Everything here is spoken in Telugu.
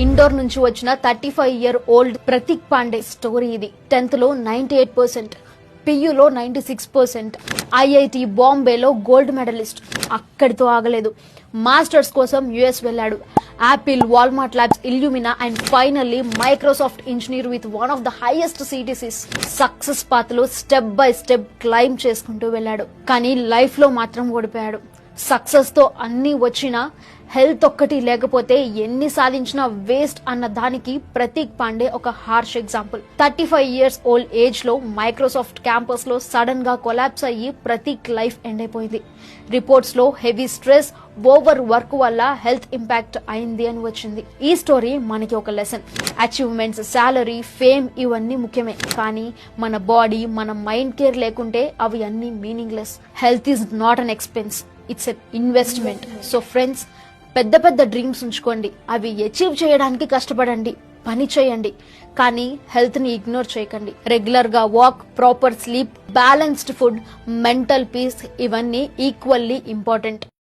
ఇండోర్ నుంచి వచ్చిన 35-year-old ప్రతీక్ పాండే స్టోరీ ఇది. 10th లో 98%, పియులో 96%, ఐఐటి బాంబేలో గోల్డ్ మెడలిస్ట్. అక్కడితో ఆగలేదు. మాస్టర్స్ కోసం యుఎస్ వెళ్ళాడు. Apple, Walmart labs, Illumina and finally Microsoft engineer with one of the highest CTCs. Success path లో స్టెప్ బై స్టెప్ క్లైమ్ చేసుకుంటూ వెళ్ళాడు. కానీ లైఫ్ లో మాత్రం ఓడిపోయాడు. సక్సెస్ తో అన్ని వచ్చినా హెల్త్ ఒక్కటి లేకపోతే ఎన్ని సాధించినా వేస్ట్ అన్న దానికి ప్రతీక్ పాండే ఒక harsh example. 35 years old age లో మైక్రోసాఫ్ట్ క్యాంపస్ లో సడన్ గా కొలాప్స్ అయ్యి ప్రతీక్ లైఫ్ ఎండ్ అయిపోయింది. రిపోర్ట్స్ లో హెవీ స్ట్రెస్, ఓవర్ వర్క్ వల్ల హెల్త్ ఇంపాక్ట్ అయింది అని వచ్చింది. ఈ స్టోరీ మనకి ఒక లెసన్. అచీవ్మెంట్స్, సాలరీ, ఫేమ్ ఇవన్నీ ముఖ్యమే, కానీ మన బాడీ, మన మైండ్ కేర్ లేకుంటే అవి అన్ని meaningless. Health is not an expense, it's a investment. So friends, పెద్ద పెద్ద డ్రీమ్స్ ఉంచుకోండి, అవి అచీవ్ చేయడానికి కష్టపడండి, పని చేయండి, కానీ హెల్త్ ని ఇగ్నోర్ చేయకండి. రెగ్యులర్ గా walk, proper sleep, balanced food, mental peace ఇవన్నీ ఈక్వల్లీ ఇంపార్టెంట్.